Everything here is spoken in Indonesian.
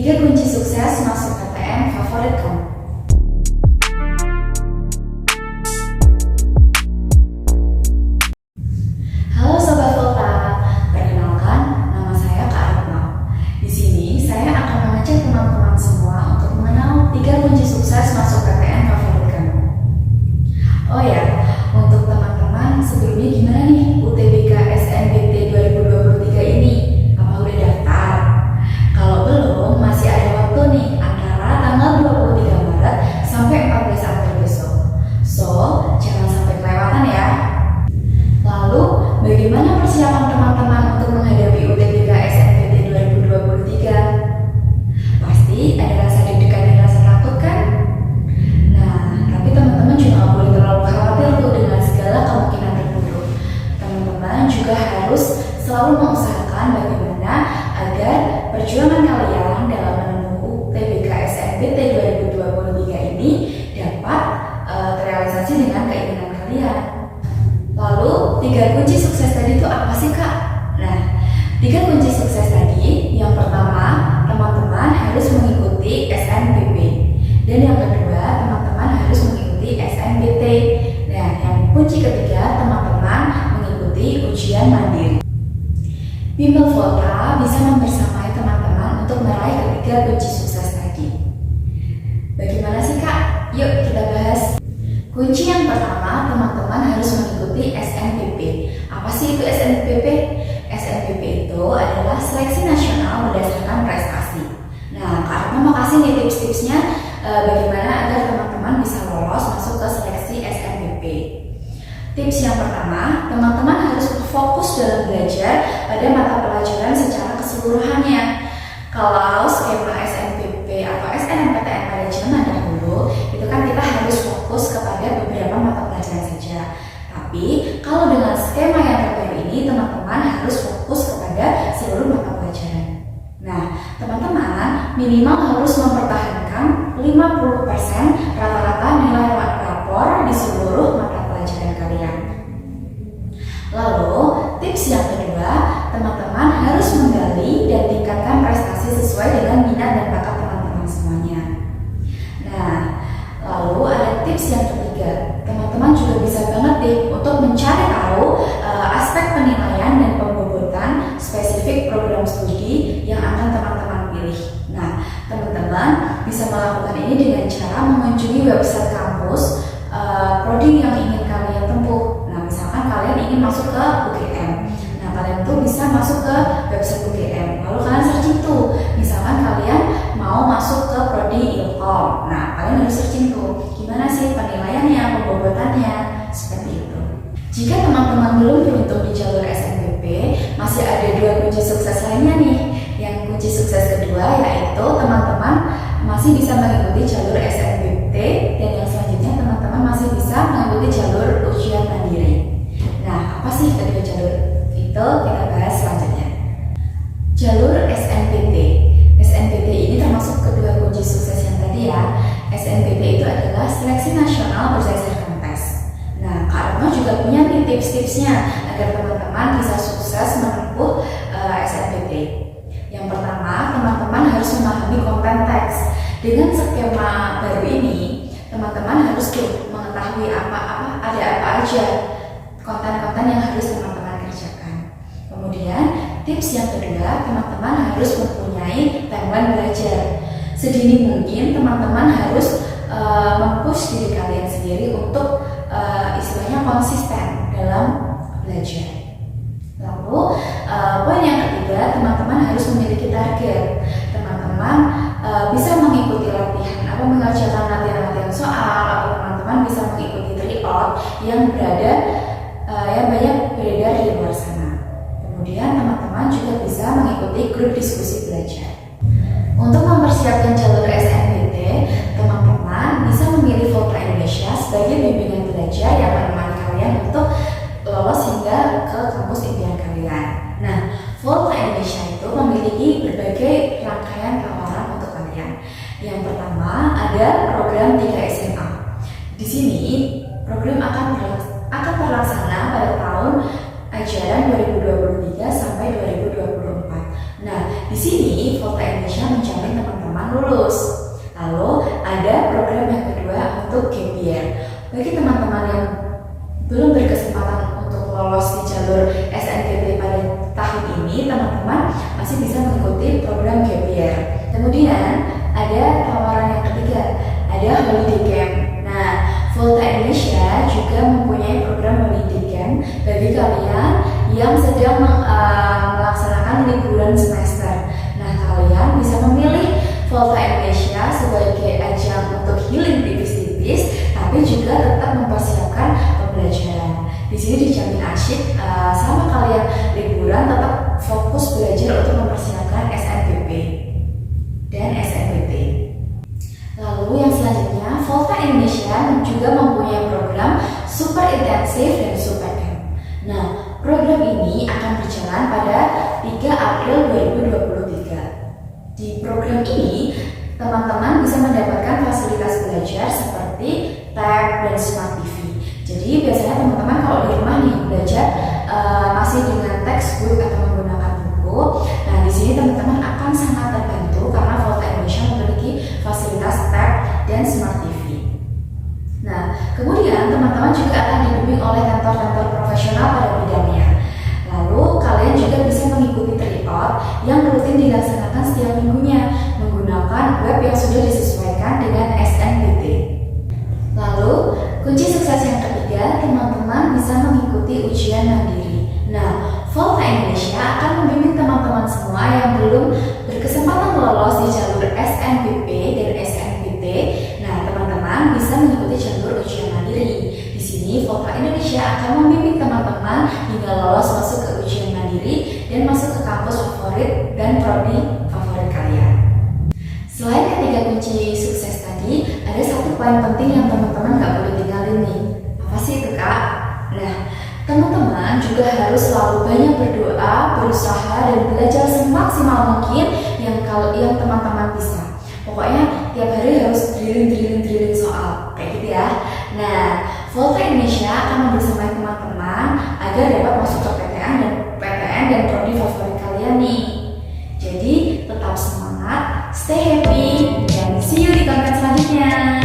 3 kunci sukses masuk PTN favorit kamu. Halo Sobat Volta, perkenalkan nama saya Kak Retno. Di sini saya akan mengajak teman-teman semua untuk mengenal 3 kunci sukses masuk PTN favorit kamu. Oh ya, untuk teman-teman sebelumnya gimana nih UTBK SNBT 2023 ini? Apa udah daftar? Kalau belum, masih ada waktu nih antara tanggal 23 Maret sampai 14 April besok. So, jangan sampai kelewatan ya. Lalu, bagaimana persiapan teman-teman untuk menghadapi UTBK SNBT 2023? Pasti ada rasa deg-degan dan rasa takut kan? Nah, tapi teman-teman juga nggak boleh terlalu khawatir tuh dengan segala kemungkinan terburuk. Teman-teman juga harus selalu mengusahakan bagaimana agar perjuangan kalian dalam menempuh UTBK SNBT 2023 ini dapat terrealisasi dengan keinginan kalian. Lalu, 3 kunci sukses tadi itu apa sih Kak? Nah, 3 kunci sukses tadi, yang pertama, teman-teman harus mengikuti SNBP. Dan yang kedua, teman-teman harus mengikuti SNBT. Nah, yang kunci ketiga, teman-teman mengikuti ujian mandiri. Bimbel Volta bisa membersamai teman-teman untuk meraih ketiga kunci sukses tadi. Bagaimana sih Kak? Yuk kita bahas. Kunci yang pertama, teman-teman harus mengikuti SNBP. Apa sih itu SNBP? SNBP itu adalah seleksi nasional berdasarkan prestasi. Nah, Kak Retno mau kasih nih tips-tipsnya bagaimana agar teman-teman bisa lolos masuk ke seleksi SNBP. Tips yang pertama, teman-teman harus fokus dalam belajar pada mata pelajaran secara keseluruhannya. Kalau skema SNBP atau SNMPTN pada zaman dahulu, itu kan kita harus fokus kepada beberapa mata pelajaran saja. Tapi kalau dengan skema yang terbaru ini, teman-teman harus fokus kepada seluruh mata pelajaran. Nah, teman-teman minimal harus mempertahankan 50% rata-rata nilai rapor di seluruh mata pelajaran kalian. Lalu, tips yang kedua, teman-teman harus menggali dan tingkatkan prestasi sesuai dengan minat dan bakat teman-teman semuanya. Nah, lalu ada tips yang ketiga, teman-teman juga bisa banget deh untuk mencari tahu aspek penilaian dan pembobotan spesifik program studi yang akan teman-teman pilih. Nah, teman-teman bisa melakukan ini dengan cara mengunjungi website kampus prodi yang ingin kalian tempuh. Nah, misalkan kalian ingin masuk ke UGM. Nah, kalian tuh bisa masuk ke website UGM. Lalu kalian searching tuh, misalkan kalian mau masuk ke prodi Ilkom. Nah, kalian harus searching tuh, gimana sih penilaiannya, pembobotannya, seperti itu. Jika teman-teman belum beruntung di jalur SNBP, masih ada 2 kunci sukses lainnya nih. Yang kunci sukses kedua yaitu teman-teman masih bisa mengikuti jalur SNBT, dan yang selanjutnya teman-teman masih bisa mengikuti jalur ujian mandiri. Nah, apa sih kedua jalur itu? Kita bahas selanjutnya. Jalur SNBT. SNBT ini termasuk kedua kunci sukses yang tadi ya. SNBT itu adalah seleksi nasional berdasarkan tes. Nah, Kak Retno juga punya nih tips-tipsnya agar teman-teman bisa sukses menempuh SNBT. Yang pertama, teman-teman harus memahami konten teks. Dengan skema baru ini, teman-teman harus mengetahui ada apa aja konten-konten yang harus teman-teman kerjakan. Kemudian, tips yang kedua, teman-teman harus mempunyai timeline belajar. Sedini mungkin teman-teman harus mempush diri kalian sendiri untuk istilahnya konsisten dalam belajar. Lalu poin yang ketiga, teman-teman harus memiliki target. Teman-teman bisa mengikuti latihan mengerjakan latihan-latihan soal, atau teman-teman bisa mengikuti tryout yang banyak beredar di luar sana. Kemudian teman-teman juga bisa mengikuti grup diskusi belajar. Untuk mempersiapkan jalur SNBT, teman-teman bisa memilih Volta Indonesia sebagai bimbingan belajar yang menemani kalian untuk lolos hingga ke kampus impian kalian. Nah, Volta Indonesia itu memiliki berbagai rangkaian tawaran untuk kalian. Yang pertama ada program 3 SMA. Di sini program akan terlaksana pada tahun ajaran 2023 sampai 2024. Nah, di sini Volta melaksanakan liburan semester. Nah, kalian bisa memilih Volta Indonesia sebagai ajang untuk healing tipis-tipis, tapi juga tetap mempersiapkan pembelajaran. Di sini dijamin asyik sama kalian liburan tetap fokus belajar untuk mempersiapkan SNBP dan SNBT. Lalu yang selanjutnya, Volta Indonesia juga mempunyai program super intensif dan super camp. Nah, program ini akan berjalan pada 3 April 2023. Di program ini, teman-teman bisa mendapatkan fasilitas belajar seperti tab dan smart TV. Jadi biasanya teman-teman kalau di rumah nih belajar masih dengan textbook atau menggunakan buku. Nah, di sini teman-teman akan sangat terbantu karena Volta Indonesia memiliki fasilitas tab dan smart TV. Nah, kemudian teman-teman juga akan dibimbing oleh kantor-kantor profesional pada bidangnya. Lalu kalian juga bisa mengikuti tryout yang rutin dilaksanakan setiap minggunya menggunakan web yang sudah disesuaikan dengan SNBT. Lalu, kunci sukses yang ketiga, teman-teman bisa mengikuti ujian mandiri. Nah, Volta Indonesia akan membimbing teman-teman semua yang belum berkesempatan lolos di jalur SNBP dan SNBT. Nah, teman-teman bisa mengikuti jalur ujian mandiri. Di sini, Volta Indonesia akan membimbing teman-teman hingga lolos masuk ke ujian mandiri dan masuk ke kampus favorit dan prodi favorit kalian. Selain ketiga kunci sukses tadi, ada satu poin penting yang teman-teman gak boleh tinggalin nih. Apa sih itu, Kak? Nah, teman-teman juga harus selalu banyak berdoa, berusaha, dan belajar semaksimal mungkin yang teman-teman bisa. Pokoknya tiap hari harus drilling soal, kayak gitu ya. Nah, Volta Indonesia akan membersamai teman-teman agar dapat masuk ke PTN dan prodi favorit kalian nih. Jadi tetap semangat, stay happy, dan see you di konten selanjutnya.